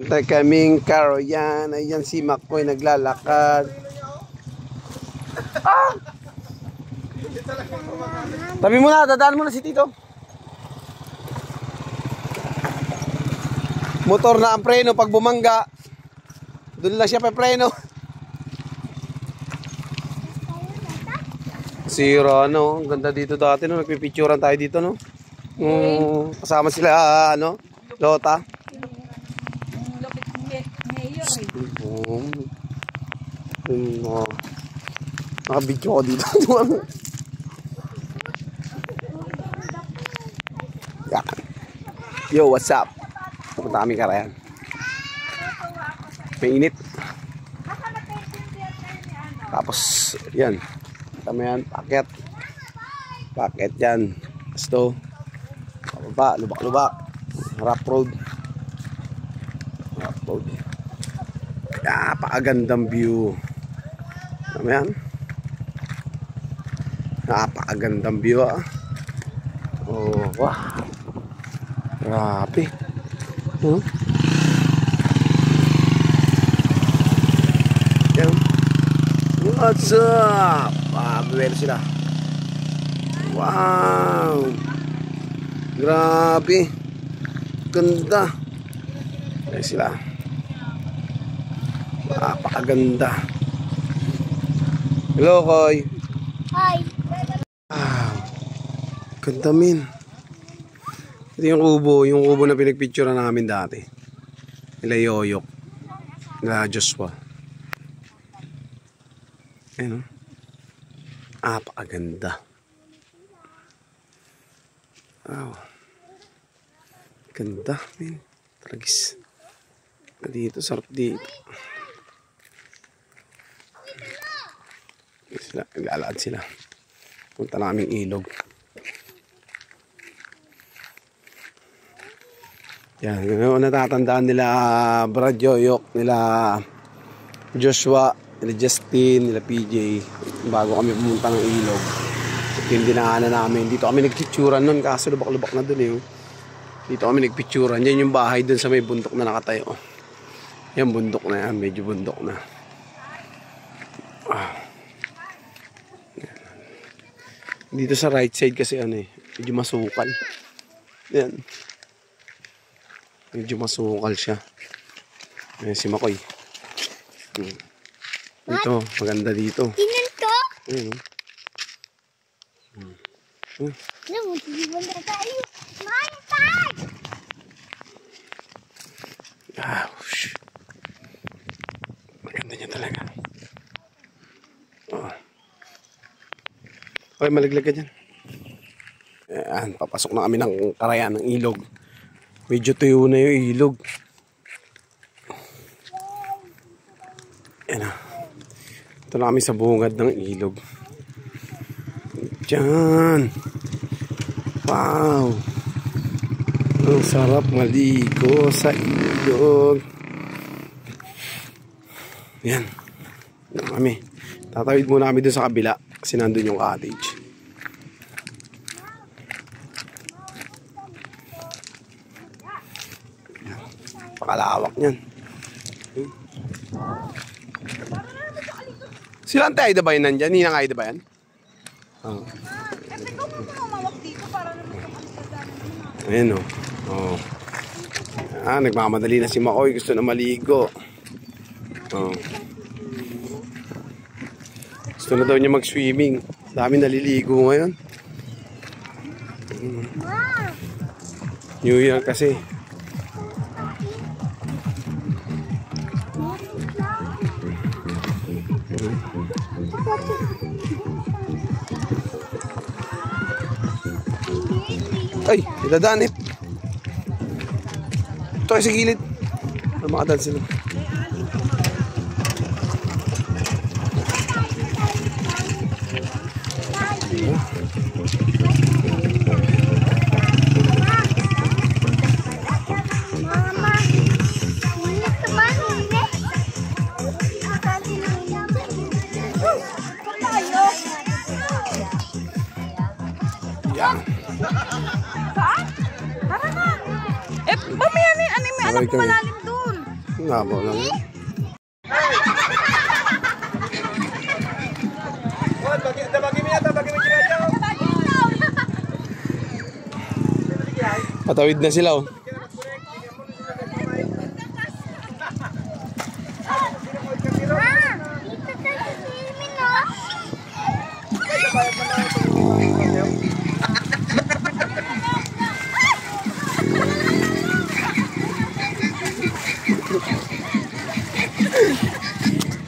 Tay kaming karo yan. Ayan si Makoy naglalakad. Ah! Tabi mo na, dadaan mo na si Tito. Motor na ang preno pag bumangga. Doon lang siya pa preno. Sira no, ang ganda dito dati no, nagpipicturean tayo dito no. Kasama sila Lota. Nakabidyo ko dito. Yo, what's up? Punta kami Karayan. May init. Tapos, yan. Kami yan, paket. Paket yan. Gusto. Pababa, lubak-lubak. Rough road. Rough road. Napakagandang view. Ano yan? Napakagandang view ah. Oh, wow. Grabe. Yan. What's up? Bawel sila. Wow. Grabe. Ganda. Ayan sila. Napakaganda. Hello, Koy. Hi. Wow. Ganda min. Ito yung kubo na pinagpicture namin dati. Nila Yoyok. Nila Joshua. Ayan o. Napakaganda. Wow. Ganda min. Tragis. Dito, sarap dito. Sila, nag-aalad sila. Punta naming ilog. Yan, natatandaan nila Brad Yoyok, nila Joshua, nila Justin, nila PJ bago kami pumunta ng ilog. Yung dinaanan namin. Dito kami nagpicturan nun kaso lubak-lubak na dun eh. Dito kami nagpicturan. Yan yung bahay dun sa may bundok na nakatayo. Yan bundok na yan, medyo bundok na. Dito sa right side kasi medyo masukal. Yan. Medyo masukal siya. Ayan si Makoy. Dito, maganda dito. Tingnan ko. Ayan Alam mo, tibibang na tayo. Mantag! Ouch. Maganda niya talaga. Oh. Okay, maliglag ka dyan. Ayan, papasok na kami ng Karayan, ng ilog. Medyo tuyo na yung ilog. Ayan na. Ito na kami sa bungad ng ilog. Diyan. Wow. Ang sarap maligo sa ilog. Ayan. Ayan kami. Tatawid muna kami doon sa kabila. Kasi nandun yung cottage. Ayan. Pakalawak niyan. Sila ang tayo ba yun nandyan? Ninang Aida ba yan? Oo. Ayan o. Oh. Nagmamadali na si Makoy. Gusto na maligo. Oh. Gusto na daw niya mag-swimming. Dami naliligo ngayon. New Year kasi. Ay, idadaan eh. Ito ay sa gilid. Makadaan sila. Yan. Saan? Tara na. Mamaya na ano may anak ko malalim doon. Nabaw lang yan. Patawid na sila oh.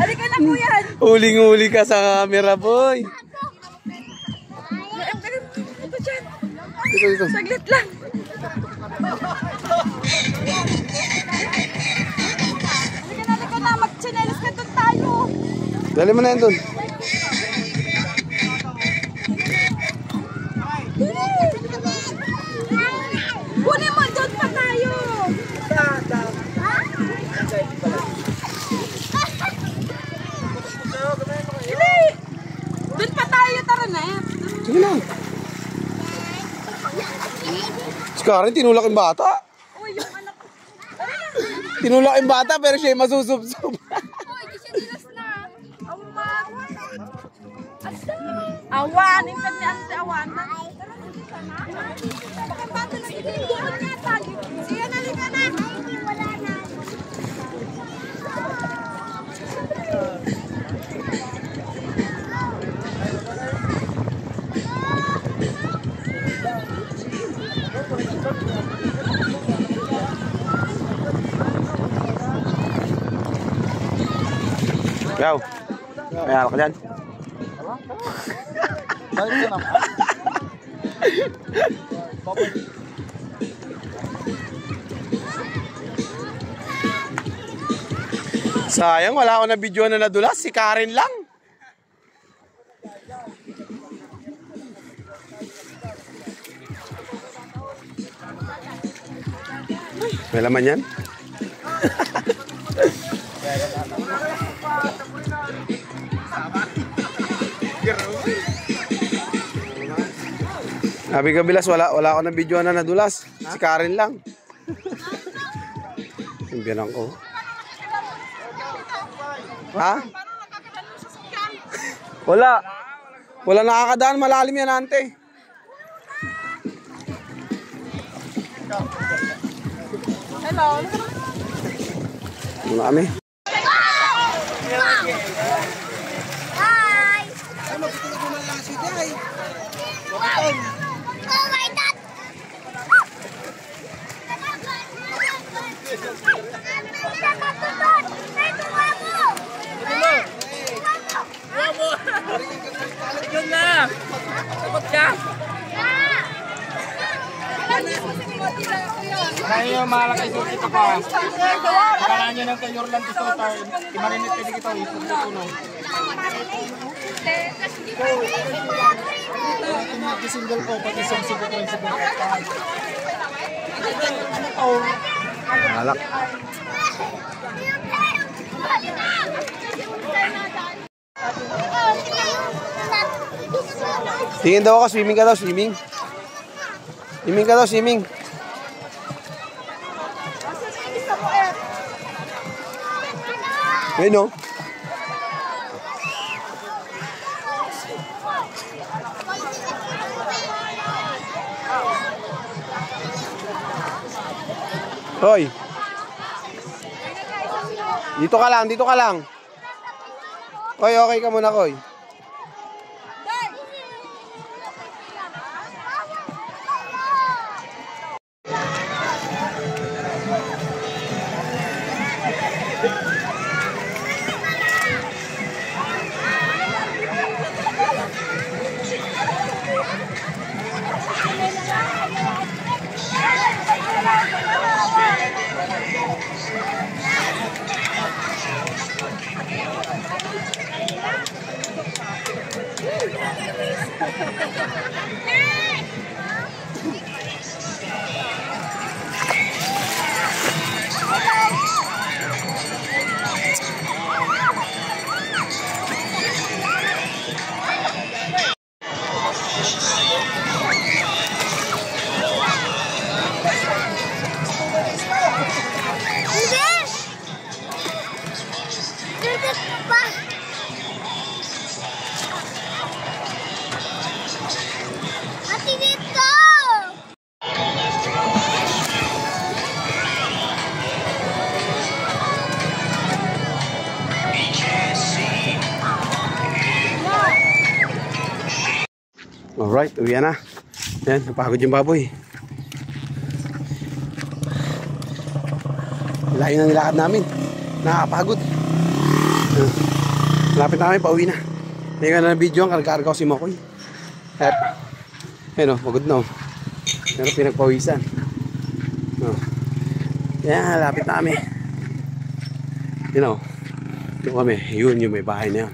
Halika na po yan. Uling-uli ka sa camera, boy. Ito dyan. Dito. Saglit lang. Halika na. Mag-chinelas ka doon tayo. Dali mo na yan doon. Kunin mo, doon pa tayo. Hindi. Doon pa tayo, tara na. Sige na. Si Karen, tinulak yung bata. Uy, yung anak ko. Tinulak yung bata pero siya yung masusubsob. Uy, di siya nilas na. Awan. Awan. Yung kanya ante awan. Bakit bato na sige? Buwan niya tagi. Sige, nalika na. Wala na. Yaw. May alak ka dyan. Sayang, wala ako na video na nadulas. Si Karen lang. May laman yan? Sabi ka Bilas, wala ako na video na nadulas. Si Karen lang. Imbiyanan ko. Ha? Wala. Wala nakakadaan, malalim yan ante. Hello. Muna kami. Hi. Oh my God. Yun na! Takot ka! Kaya yung malaki sulit ako ha. Kailangan nyo ng kayo lang gusto ito. Imarinit ka dito. Ito. Single ko, pati isang single ko. Alak. Tingin daw ako, swimming ka daw, swimming. Swimming ka daw, swimming. Ayun o. Hoy. Dito ka lang, dito ka lang. Koy, okay ka muna, Koy. Alright, uwi na. Yan, napagod yung baboy. Layo na nilakad namin. Nakakapagod. Malapit na kami, pauwi na. Hindi ka na video ang karga ko si Mokoy. Ayun o, pagod na o. Pero pinagpawisan. Yan, lapit na kami. Yun o. Yun kami. Yun yung may bahay na yan.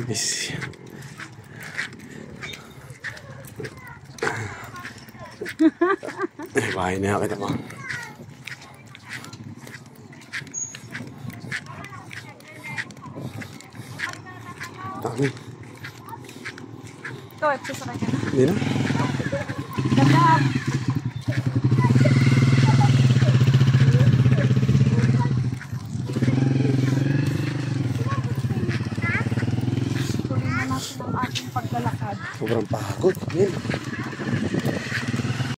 Yes. May bahay na yan. Kita mo. Dami. Ito, ito sa kanya. Hindi na. Ganda. Tuloy na natin ang ating paglalakad. Sobrang pagod. Yan.